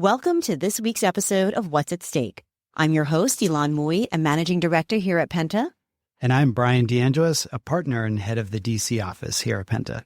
Welcome to this week's episode of What's at Stake. I'm your host, Yelan Moy, a managing director here at Penta. And I'm Brian DeAngelis, a partner and head of the DC office here at Penta.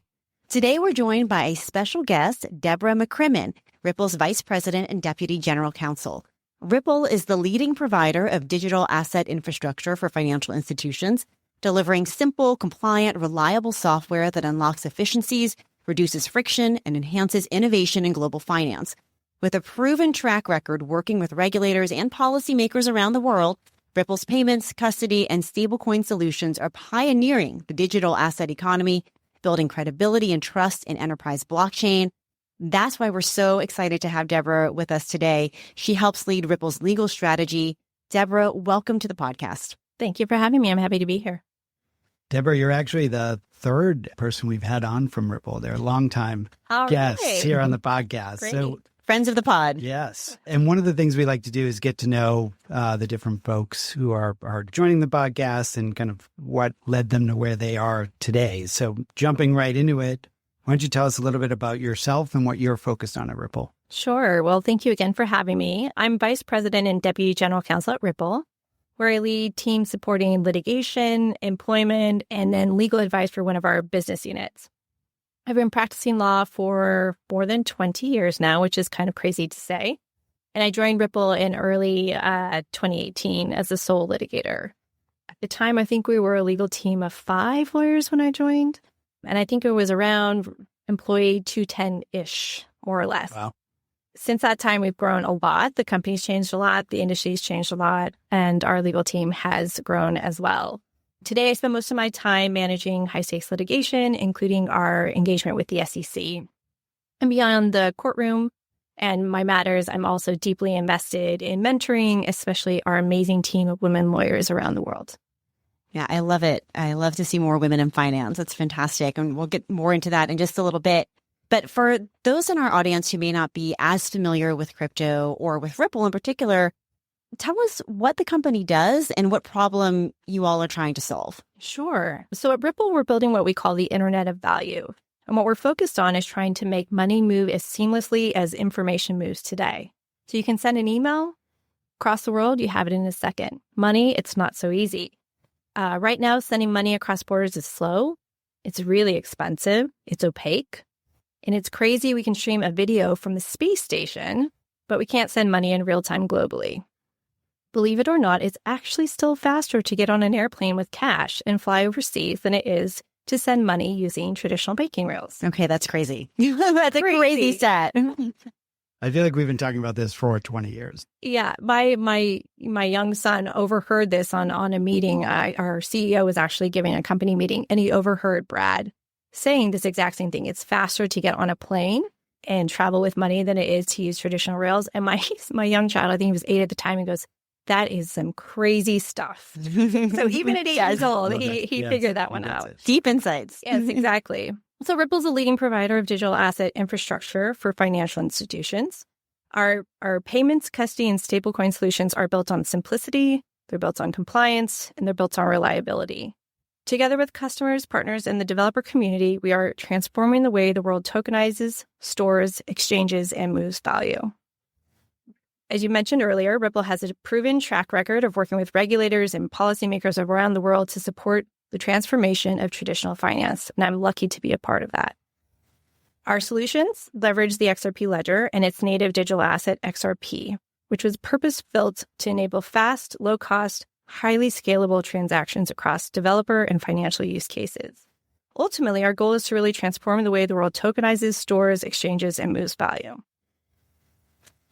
Today, we're joined by a special guest, Deborah McCrimmon, Ripple's Vice President and Deputy General Counsel. Ripple is the leading provider of digital asset infrastructure for financial institutions, delivering simple, compliant, reliable software that unlocks efficiencies, reduces friction, and enhances innovation in global finance. With a proven track record working with regulators and policymakers around the world, Ripple's payments, custody, and stablecoin solutions are pioneering the digital asset economy, building credibility and trust in enterprise blockchain. That's why we're so excited to have Deborah with us today. She helps lead Ripple's legal strategy. Deborah, welcome to the podcast. Thank you for having me. I'm happy to be here. Deborah, you're actually the third person we've had on from Ripple. They're longtime guests here on the podcast. Great. So, friends of the pod. Yes. And one of the things we like to do is get to know the different folks who are joining the podcast and kind of what led them to where they are today. So jumping right into it, why don't you tell us a little bit about yourself and what you're focused on at Ripple? Sure. Well, thank you again for having me. I'm Vice President and Deputy General Counsel at Ripple, where I lead teams supporting litigation, employment, and then legal advice for one of our business units. I've been practicing law for more than 20 years now, which is kind of crazy to say. And I joined Ripple in early 2018 as the sole litigator. At the time, I think we were a legal team of 5 lawyers when I joined. And I think it was around employee 210-ish, more or less. Wow. Since that time, we've grown a lot. The company's changed a lot. The industry's changed a lot. And our legal team has grown as well. Today, I spend most of my time managing high-stakes litigation, including our engagement with the SEC. And beyond the courtroom and my matters, I'm also deeply invested in mentoring, especially our amazing team of women lawyers around the world. Yeah, I love it. I love to see more women in finance. That's fantastic. And we'll get more into that in just a little bit. But for those in our audience who may not be as familiar with crypto or with Ripple in particular, tell us what the company does and what problem you all are trying to solve. Sure. So at Ripple, we're building what we call the Internet of Value. And what we're focused on is trying to make money move as seamlessly as information moves today. So you can send an email across the world, you have it in a second. Money, it's not so easy. Right now, sending money across borders is slow. It's really expensive. It's opaque. And it's crazy we can stream a video from the space station, but we can't send money in real time globally. Believe it or not, it's actually still faster to get on an airplane with cash and fly overseas than it is to send money using traditional banking rails. Okay, that's crazy. That's a crazy stat. I feel like we've been talking about this for 20 years. Yeah, my young son overheard this on a meeting. Our CEO was actually giving a company meeting, and he overheard Brad saying this exact same thing. It's faster to get on a plane and travel with money than it is to use traditional rails. And my young child, I think he was 8 at the time, he goes, that is some crazy stuff. So even at 8 years old, he figured that one out. Deep insights. Yes, exactly. So Ripple's a leading provider of digital asset infrastructure for financial institutions. Our payments, custody, and stablecoin solutions are built on simplicity, they're built on compliance, and they're built on reliability. Together with customers, partners, and the developer community, we are transforming the way the world tokenizes, stores, exchanges, and moves value. As you mentioned earlier, Ripple has a proven track record of working with regulators and policymakers around the world to support the transformation of traditional finance, and I'm lucky to be a part of that. Our solutions leverage the XRP ledger and its native digital asset, XRP, which was purpose-built to enable fast, low-cost, highly scalable transactions across developer and financial use cases. Ultimately, our goal is to really transform the way the world tokenizes, stores, exchanges, and moves value.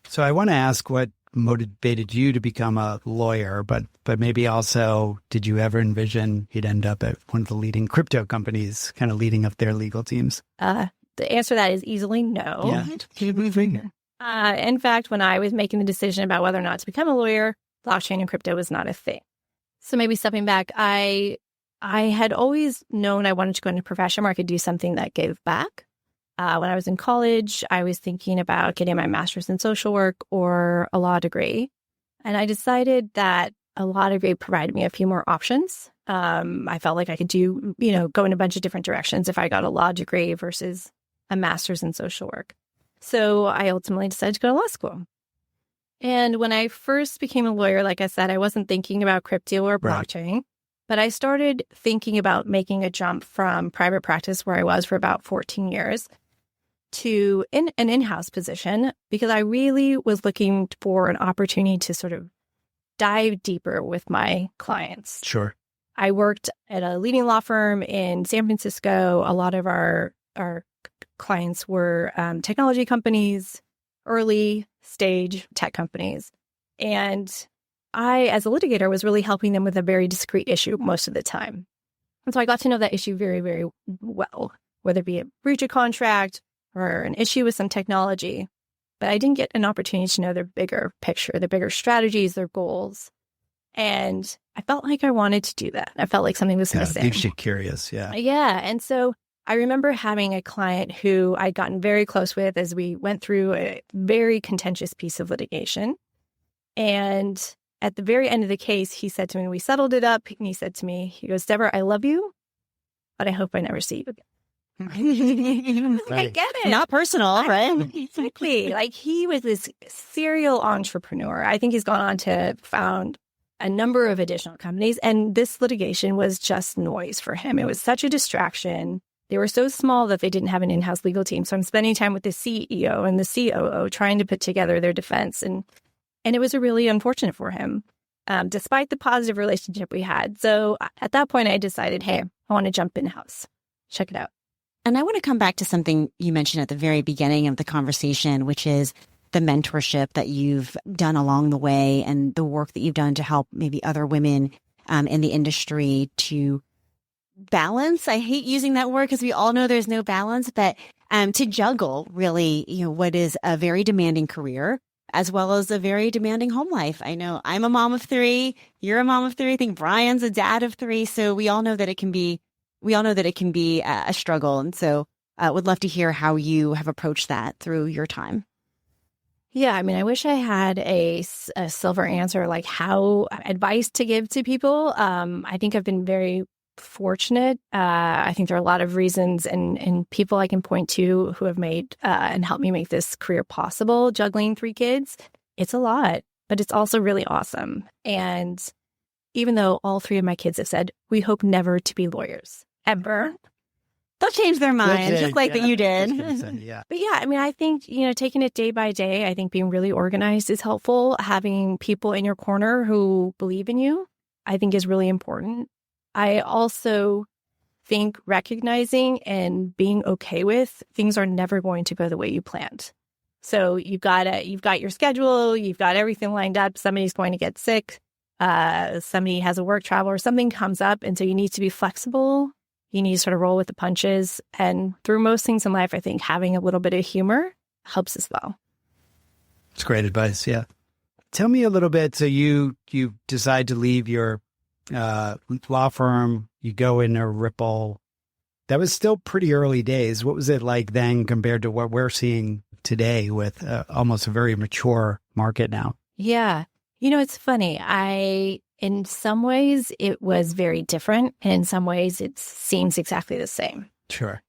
So I want to ask what motivated you to become a lawyer, but maybe also, did you ever envision you'd end up at one of the leading crypto companies, kind of leading up their legal teams? The answer to that is easily no. Yeah. In fact, when I was making the decision about whether or not to become a lawyer, blockchain and crypto was not a thing. So maybe stepping back, I had always known I wanted to go into a profession where I could do something that gave back. When I was in college, I was thinking about getting my master's in social work or a law degree. And I decided that a law degree provided me a few more options. I felt like I could go in a bunch of different directions if I got a law degree versus a master's in social work. So I ultimately decided to go to law school. And when I first became a lawyer, like I said, I wasn't thinking about crypto or blockchain, but I started thinking about making a jump from private practice, where I was for about 14 years, to an in-house position, because I really was looking for an opportunity to sort of dive deeper with my clients. Sure. I worked at a leading law firm in San Francisco. A lot of our clients were technology companies, early stage tech companies. And I, as a litigator, was really helping them with a very discrete issue most of the time. And so I got to know that issue very, very well, whether it be a breach of contract or an issue with some technology. But I didn't get an opportunity to know their bigger picture, their bigger strategies, their goals. And I felt like I wanted to do that. I felt like something was missing. Makes you curious, yeah. Yeah. And so I remember having a client who I'd gotten very close with as we went through a very contentious piece of litigation. And at the very end of the case, he said to me, we settled it up, and he said to me, he goes, Deborah, I love you, but I hope I never see you again. Right. I get it. Not personal, right? Exactly. Like, he was this serial entrepreneur. I think he's gone on to found a number of additional companies, and this litigation was just noise for him. It was such a distraction. They were so small that they didn't have an in-house legal team. So I'm spending time with the CEO and the COO trying to put together their defense. And it was really unfortunate for him, despite the positive relationship we had. So at that point, I decided, hey, I want to jump in-house. Check it out. And I want to come back to something you mentioned at the very beginning of the conversation, which is the mentorship that you've done along the way and the work that you've done to help maybe other women in the industry to balance. I hate using that word because we all know there's no balance, but to juggle really, what is a very demanding career as well as a very demanding home life. I know I'm a mom of 3. You're a mom of 3. I think Brian's a dad of 3. So we all know that it can be a struggle. And so would love to hear how you have approached that through your time. Yeah, I mean, I wish I had a silver answer, like how advice to give to people. I think I've been very fortunate. I think there are a lot of reasons and people I can point to who have made and helped me make this career possible. Juggling 3 kids, it's a lot, but it's also really awesome. And even though all 3 of my kids have said, we hope never to be lawyers, ever. They'll change their mind, Okay, just like that you did. Yeah. But yeah, I mean, I think, taking it day by day, I think being really organized is helpful. Having people in your corner who believe in you, I think is really important. I also think recognizing and being okay with things are never going to go the way you planned. So you've got your schedule, you've got everything lined up. Somebody's going to get sick. Somebody has a work travel or something comes up. And so you need to be flexible. You need to sort of roll with the punches. And through most things in life, I think having a little bit of humor helps as well. It's great advice. Yeah. Tell me a little bit. So you decide to leave your law firm, you go into Ripple. That was still pretty early days. What was it like then compared to what we're seeing today with almost a very mature market now? Yeah. It's funny. In some ways, it was very different. And in some ways, it seems exactly the same. Sure.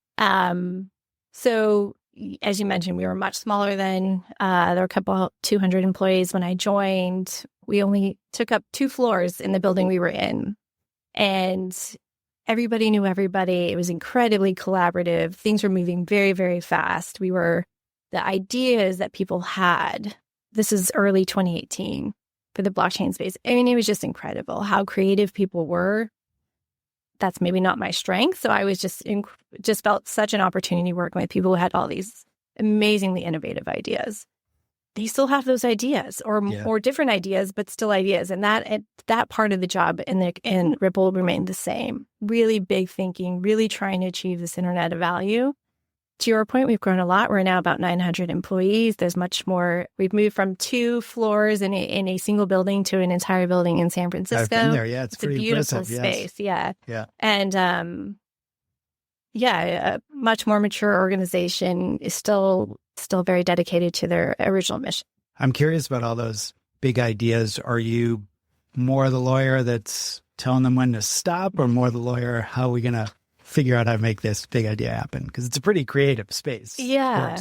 So as you mentioned, we were much smaller then. There were a couple 200 employees when I joined. We only took up 2 floors in the building we were in. And everybody knew everybody. It was incredibly collaborative. Things were moving very, very fast. The ideas that people had, this is early 2018 for the blockchain space. I mean, it was just incredible how creative people were. That's maybe not my strength. So I was just felt such an opportunity working with people who had all these amazingly innovative ideas. They still have those ideas or different ideas, but still ideas. And that part of the job in Ripple remained the same. Really big thinking, really trying to achieve this internet of value. To your point, we've grown a lot. We're now about 900 employees. There's much more. We've moved from 2 floors in a single building to an entire building in San Francisco. I've been there. Yeah, it's a beautiful space. Yes. Yeah. And a much more mature organization is still very dedicated to their original mission. I'm curious about all those big ideas. Are you more the lawyer that's telling them when to stop, or more the lawyer, how are we going to figure out how to make this big idea happen? Because it's a pretty creative space. Yeah.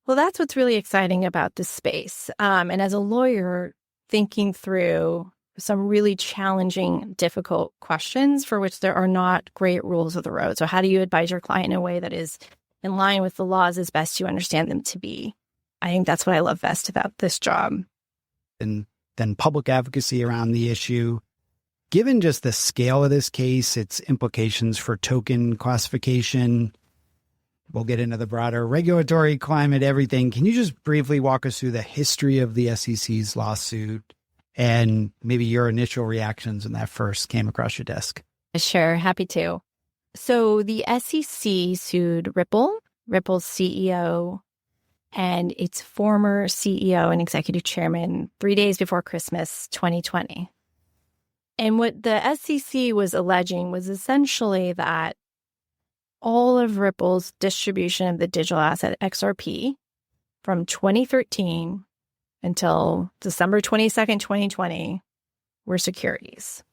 Well, that's what's really exciting about this space. And as a lawyer, thinking through some really challenging, difficult questions for which there are not great rules of the road. So how do you advise your client in a way that is in line with the laws as best you understand them to be? I think that's what I love best about this job. And then public advocacy around the issue. Given just the scale of this case, its implications for token classification, we'll get into the broader regulatory climate, everything. Can you just briefly walk us through the history of the SEC's lawsuit and maybe your initial reactions when that first came across your desk? Sure, happy to. So the SEC sued Ripple's CEO, and its former CEO and executive chairman 3 days before Christmas 2020. And what the SEC was alleging was essentially that all of Ripple's distribution of the digital asset XRP from 2013 until December 22nd, 2020 were securities.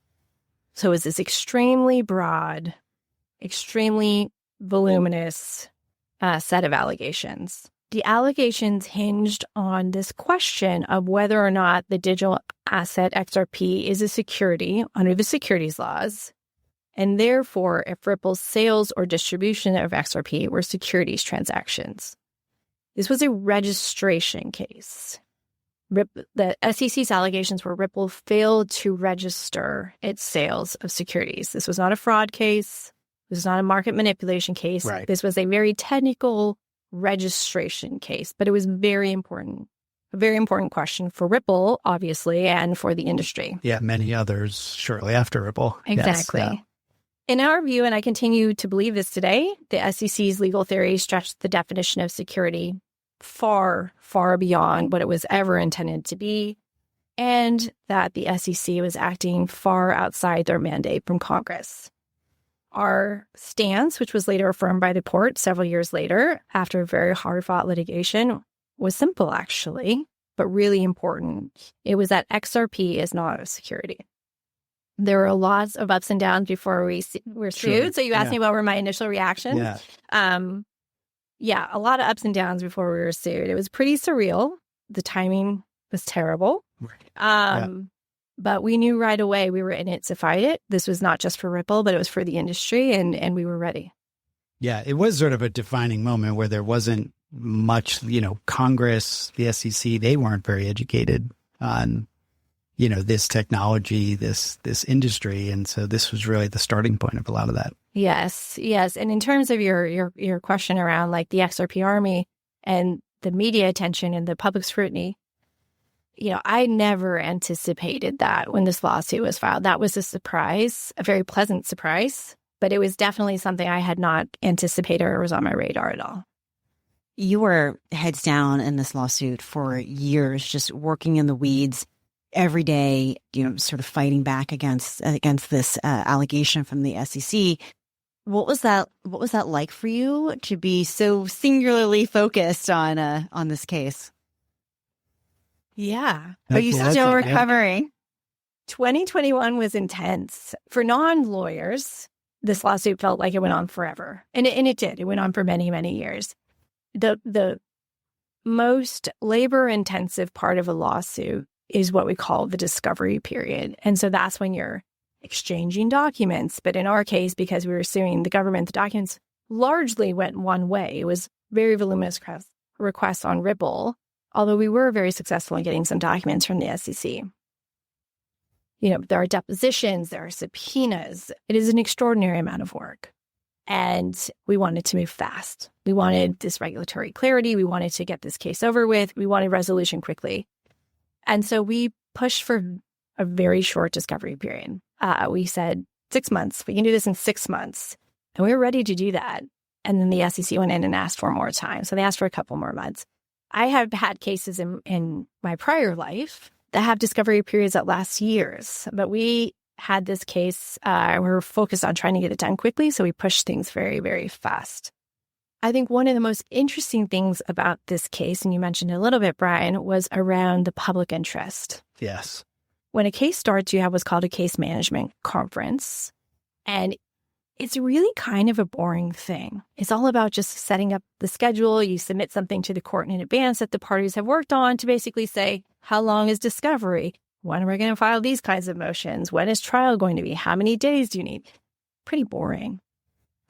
So it was this extremely broad, extremely voluminous set of allegations. The allegations hinged on this question of whether or not the digital asset XRP is a security under the securities laws, and therefore if Ripple's sales or distribution of XRP were securities transactions. This was a registration case. The SEC's allegations were Ripple failed to register its sales of securities. This was not a fraud case. This was not a market manipulation case. Right. This was a very technical registration case, but it was a very important question for Ripple, obviously, and for the industry. Yeah, many others shortly after Ripple. Exactly. Yes, In our view, and I continue to believe this today, the SEC's legal theory stretched the definition of security far, far beyond what it was ever intended to be, and that the SEC was acting far outside their mandate from Congress. Our stance, which was later affirmed by the court several years later, after very hard-fought litigation, was simple, actually, but really important. It was that XRP is not a security. There were lots of ups and downs before we were sued. Sure. So you asked me what were my initial reactions. Yeah. A lot of ups and downs before we were sued. It was pretty surreal. The timing was terrible. But we knew right away we were in it to fight it. This was not just for Ripple, but it was for the industry, and we were ready. Yeah, it was sort of a defining moment where there wasn't much, Congress, the SEC, they weren't very educated on, this technology, this industry. And so this was really the starting point of a lot of that. Yes. And in terms of your question around like the XRP army and the media attention and the public scrutiny, I never anticipated that when this lawsuit was filed. That was a surprise, a very pleasant surprise, but it was definitely something I had not anticipated or was on my radar at all. You were heads down in this lawsuit for years, just working in the weeds every day, sort of fighting back against this allegation from the SEC. What was that like for you to be so singularly focused on this case? Yeah. Are you still recovering? 2021 was intense. For non-lawyers, this lawsuit felt like it went on forever. And it did. It went on for many, many years. The most labor-intensive part of a lawsuit is what we call the discovery period. And so that's when you're exchanging documents. But in our case, because we were suing the government, the documents largely went one way. It was very voluminous requests on Ripple, although we were very successful in getting some documents from the SEC. There are depositions, there are subpoenas. It is an extraordinary amount of work. And we wanted to move fast. We wanted this regulatory clarity. We wanted to get this case over with. We wanted resolution quickly. And so we pushed for a very short discovery period. We said 6 months. We can do this in 6 months. And we were ready to do that. And then the SEC went in and asked for more time. So they asked for a couple more months. I have had cases in my prior life that have discovery periods that last years. But we had this case, we were focused on trying to get it done quickly. So we pushed things very, very fast. I think one of the most interesting things about this case, and you mentioned it a little bit, Brian, was around the public interest. Yes. When a case starts, you have what's called a case management conference. And it's really kind of a boring thing. It's all about just setting up the schedule. You submit something to the court in advance that the parties have worked on to basically say, how long is discovery? When are we going to file these kinds of motions? When is trial going to be? How many days do you need? Pretty boring.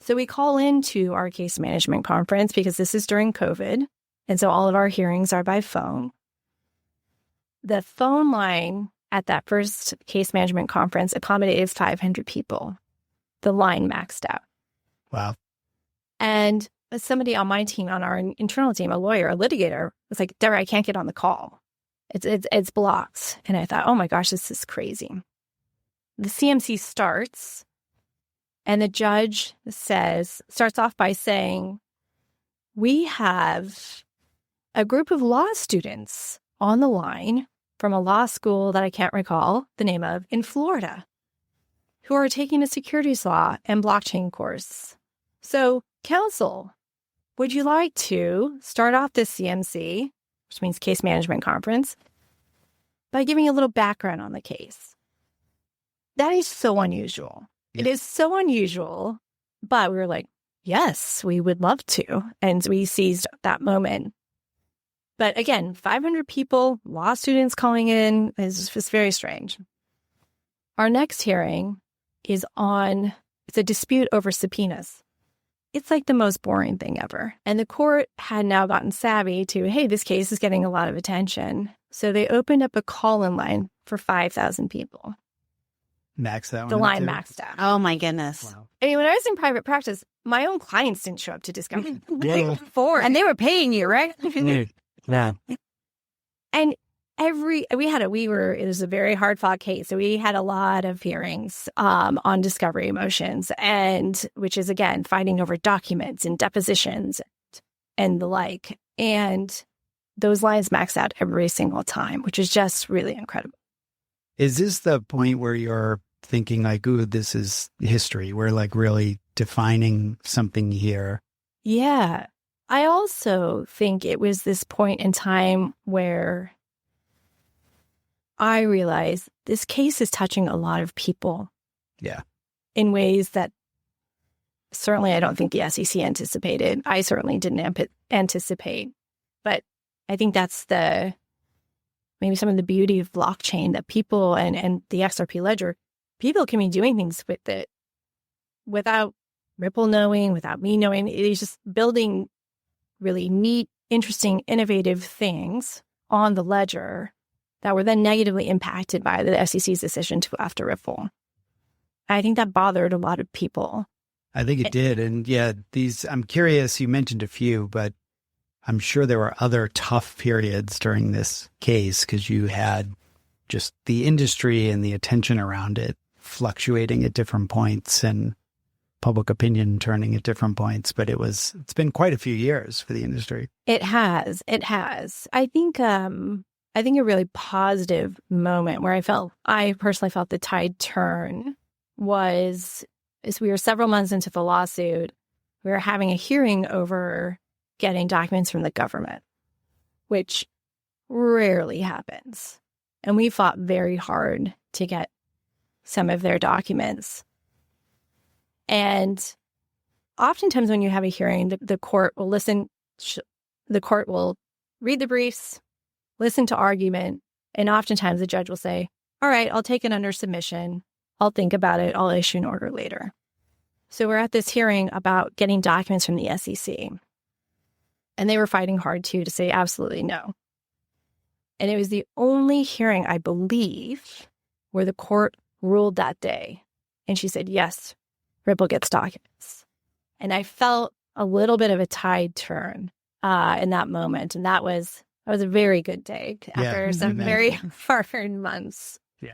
So we call into our case management conference because this is during COVID. And so all of our hearings are by phone. The phone line at that first case management conference accommodated 500 people. The line maxed out. Wow. And somebody on my team, on our internal team, a lawyer, a litigator, was like, Deborah, I can't get on the call. It's blocked. And I thought, oh my gosh, this is crazy. The CMC starts, and the judge starts off by saying, we have a group of law students on the line from a law school that I can't recall the name of in Florida, who are taking a securities law and blockchain course. So, counsel, would you like to start off this CMC, which means case management conference, by giving a little background on the case? That is so unusual. Yeah. It is so unusual, but we were like, yes, we would love to. And we seized that moment. But again, 500 people, law students calling in, is just very strange. Our next hearing is it's a dispute over subpoenas. It's like the most boring thing ever. And the court had now gotten savvy to, hey, this case is getting a lot of attention. So they opened up a call-in line for 5,000 people. Max that one. The line maxed out. Oh, my goodness. Wow. I mean, when I was in private practice, my own clients didn't show up to discovery. And they were paying you, right? Yeah. And it was a very hard fought case. So we had a lot of hearings on discovery motions, and which is, again, fighting over documents and depositions and the like. And those lines maxed out every single time, which is just really incredible. Is this the point where you're thinking like, ooh, this is history? We're like really defining something here. Yeah. I also think it was this point in time where I realized this case is touching a lot of people. Yeah. In ways that certainly I don't think the SEC anticipated. I certainly didn't anticipate. But I think that's maybe some of the beauty of blockchain, that people and the XRP ledger, people can be doing things with it without Ripple knowing, without me knowing. It's just building really neat, interesting, innovative things on the ledger that were then negatively impacted by the SEC's decision to go after Ripple. I think that bothered a lot of people. I think it did. And yeah, I'm curious, you mentioned a few, but I'm sure there were other tough periods during this case because you had just the industry and the attention around it fluctuating at different points and public opinion turning at different points. But it's been quite a few years for the industry. It has. I think a really positive moment where I personally felt the tide turn was we were several months into the lawsuit. We were having a hearing over getting documents from the government, which rarely happens. And we fought very hard to get some of their documents. And oftentimes when you have a hearing, the court will listen. The court will read the briefs, listen to argument, and oftentimes the judge will say, all right, I'll take it under submission. I'll think about it. I'll issue an order later. So we're at this hearing about getting documents from the SEC. And they were fighting hard, too, to say absolutely no. And it was the only hearing, I believe, where the court ruled that day. And she said, yes, Ripple gets documents. And I felt a little bit of a tide turn in that moment. And that was a very good day after some very hard months. Yeah.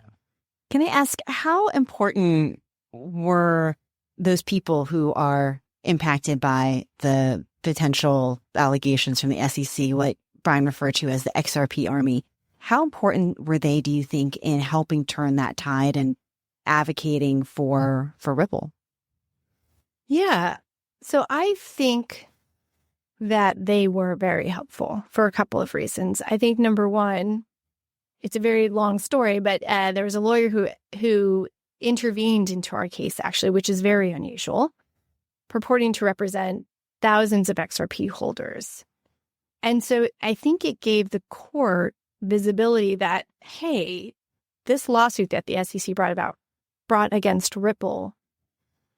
Can I ask, how important were those people who are impacted by the potential allegations from the SEC, what Brian referred to as the XRP army? How important were they, do you think, in helping turn that tide and advocating for Ripple? Yeah. So I think that they were very helpful for a couple of reasons. I think number one, it's a very long story, but there was a lawyer who intervened into our case, actually, which is very unusual, purporting to represent thousands of XRP holders. And so I think it gave the court visibility that, hey, this lawsuit that the SEC brought against Ripple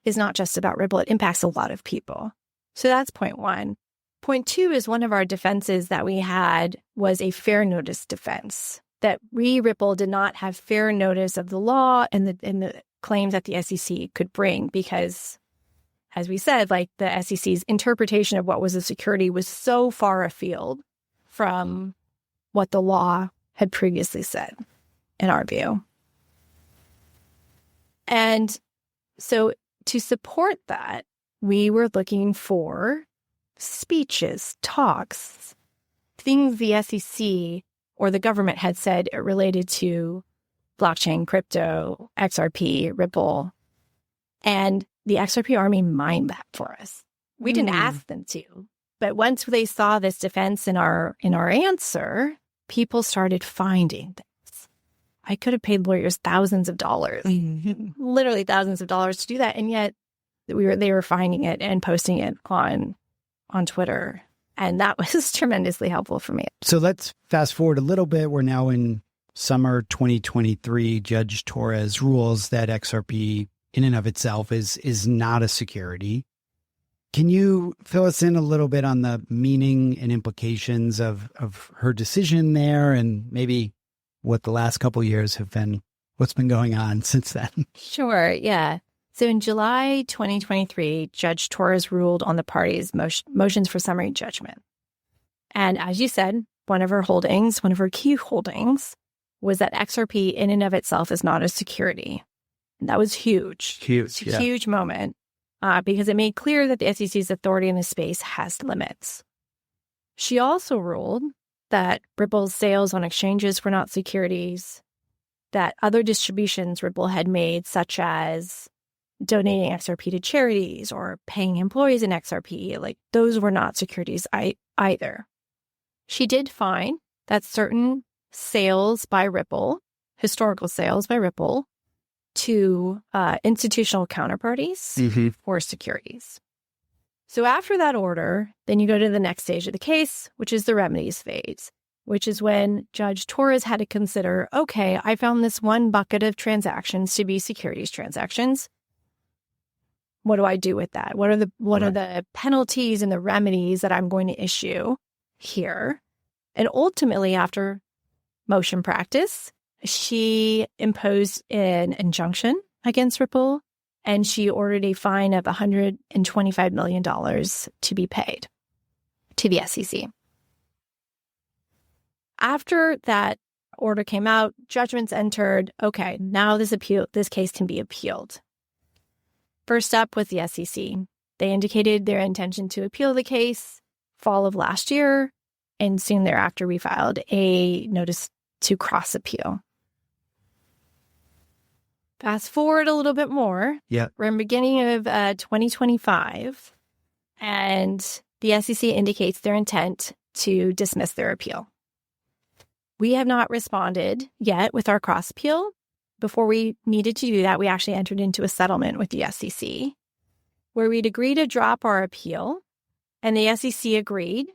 is not just about Ripple. It impacts a lot of people. So that's point one. Point two is one of our defenses that we had was a fair notice defense, that Ripple did not have fair notice of the law and the claims that the SEC could bring because, as we said, like the SEC's interpretation of what was a security was so far afield from what the law had previously said, in our view. And so to support that, we were looking for speeches, talks, things the SEC or the government had said related to blockchain, crypto, XRP, Ripple. And the XRP army mined that for us. We didn't ask them to. But once they saw this defense in our answer, people started finding things. I could have paid lawyers thousands of dollars, literally thousands of dollars to do that. And yet they were finding it and posting it on Twitter. And that was tremendously helpful for me. So let's fast forward a little bit. We're now in summer 2023. Judge Torres rules that XRP in and of itself is not a security. Can you fill us in a little bit on the meaning and implications of her decision there and maybe what the last couple of years have been, what's been going on since then? Sure, yeah. So in July 2023, Judge Torres ruled on the parties' motions for summary judgment. And as you said, one of her key holdings was that XRP in and of itself is not a security. And that was huge. Huge, it's a huge moment because it made clear that the SEC's authority in this space has limits. She also ruled that Ripple's sales on exchanges were not securities, that other distributions Ripple had made, such as donating XRP to charities or paying employees in XRP, like those were not securities either. She did find that certain sales by Ripple, historical sales by Ripple, to institutional counterparties were securities. So after that order, then you go to the next stage of the case, which is the remedies phase, which is when Judge Torres had to consider, okay, I found this one bucket of transactions to be securities transactions. What do I do with that? What are the penalties and the remedies that I'm going to issue here? And ultimately, after motion practice, she imposed an injunction against Ripple, and she ordered a fine of $125 million to be paid to the SEC. After that order came out, judgments entered. Okay, now this case can be appealed. First up was the SEC. They indicated their intention to appeal the case fall of last year, and soon thereafter we filed a notice to cross appeal. Fast forward a little bit more. Yeah. We're in the beginning of 2025, and the SEC indicates their intent to dismiss their appeal. We have not responded yet with our cross appeal. Before we needed to do that, we actually entered into a settlement with the SEC where we'd agree to drop our appeal, and the SEC agreed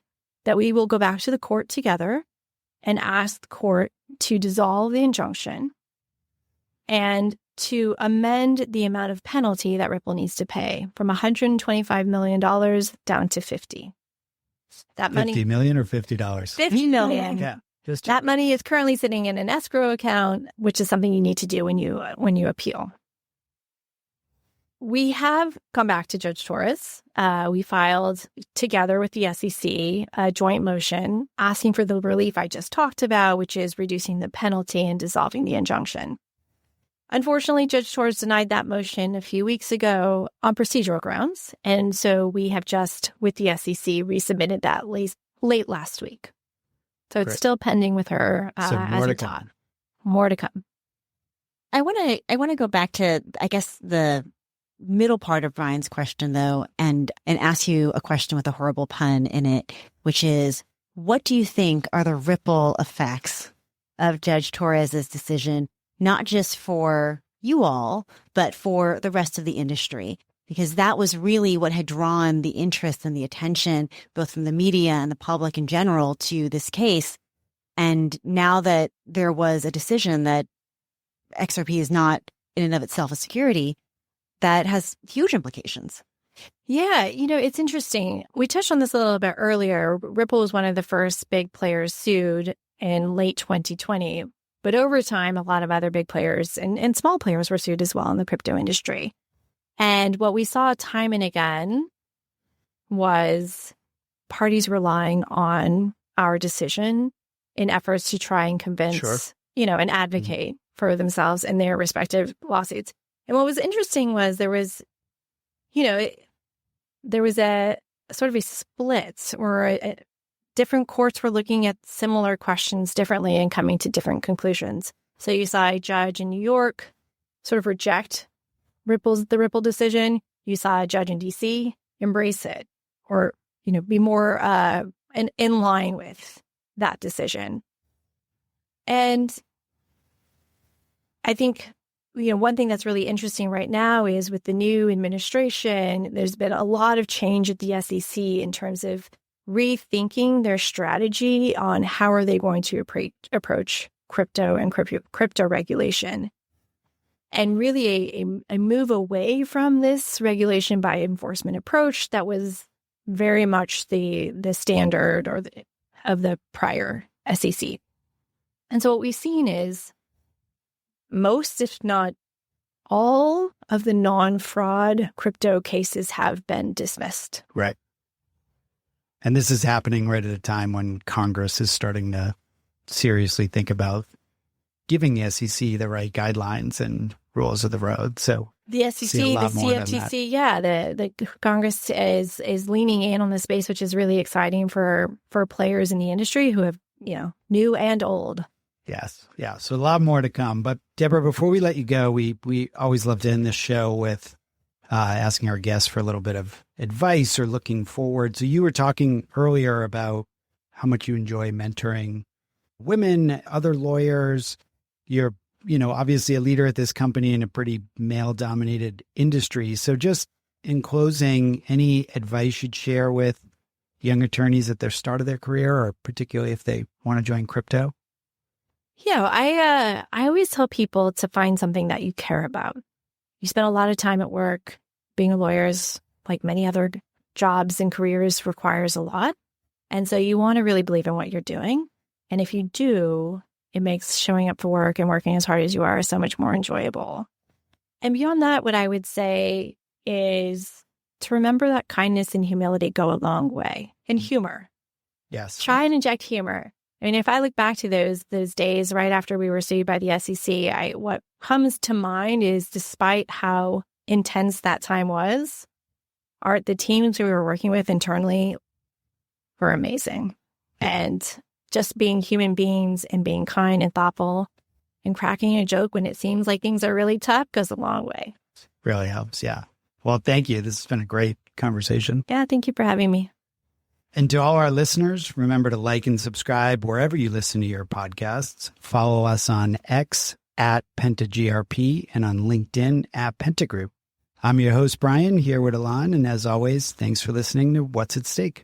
that we will go back to the court together and ask the court to dissolve the injunction and to amend the amount of penalty that Ripple needs to pay from $125 million down to $50. That money, $50 million or $50? $50 million. Yeah. That money is currently sitting in an escrow account, which is something you need to do when you appeal. We have come back to Judge Torres. We filed together with the SEC a joint motion asking for the relief I just talked about, which is reducing the penalty and dissolving the injunction. Unfortunately, Judge Torres denied that motion a few weeks ago on procedural grounds, and so we have just, with the SEC, resubmitted that late last week. So it's still pending with her so as a thought. More to come. I want to go back to, I guess, the middle part of Brian's question, though, and ask you a question with a horrible pun in it, which is, what do you think are the ripple effects of Judge Torres's decision, not just for you all, but for the rest of the industry, because that was really what had drawn the interest and the attention, both from the media and the public in general, to this case. And now that there was a decision that XRP is not in and of itself a security, that has huge implications. Yeah, it's interesting. We touched on this a little bit earlier. Ripple was one of the first big players sued in late 2020. But over time, a lot of other big players and small players were sued as well in the crypto industry. And what we saw time and again was parties relying on our decision in efforts to try and convince, and advocate for themselves in their respective lawsuits. And what was interesting was there was a sort of a split where different courts were looking at similar questions differently and coming to different conclusions. So you saw a judge in New York sort of reject the Ripple decision. You saw a judge in DC embrace it or, be more in line with that decision. And I think, one thing that's really interesting right now is with the new administration, there's been a lot of change at the SEC in terms of rethinking their strategy on how are they going to approach crypto and crypto regulation. And really a move away from this regulation by enforcement approach that was very much the standard of the prior SEC. And so what we've seen is most, if not all, of the non-fraud crypto cases have been dismissed. Right. And this is happening right at a time when Congress is starting to seriously think about giving the SEC the right guidelines and rules of the road. So the SEC, the CFTC, the Congress is leaning in on this space, which is really exciting for players in the industry who have, new and old. Yes. Yeah. So a lot more to come. But Deborah, before we let you go, we always love to end this show with asking our guests for a little bit of advice or looking forward. So you were talking earlier about how much you enjoy mentoring women, other lawyers. You're, obviously a leader at this company in a pretty male-dominated industry. So just in closing, any advice you'd share with young attorneys at the start of their career, or particularly if they want to join crypto? Yeah, I always tell people to find something that you care about. You spend a lot of time at work. Being a lawyer is, like many other jobs and careers, requires a lot. And so you want to really believe in what you're doing. And if you do, it makes showing up for work and working as hard as you are so much more enjoyable. And beyond that, what I would say is to remember that kindness and humility go a long way. And humor. Yes. Try and inject humor. I mean, if I look back to those days right after we were sued by the SEC, what comes to mind is, despite how intense that time was, the teams we were working with internally were amazing. And just being human beings and being kind and thoughtful and cracking a joke when it seems like things are really tough goes a long way. Really helps. Yeah. Well, thank you. This has been a great conversation. Yeah. Thank you for having me. And to all our listeners, remember to like and subscribe wherever you listen to your podcasts. Follow us on X at PentaGRP and on LinkedIn at Penta Group. I'm your host, Brian, here with Yelan. And as always, thanks for listening to What's at Stake.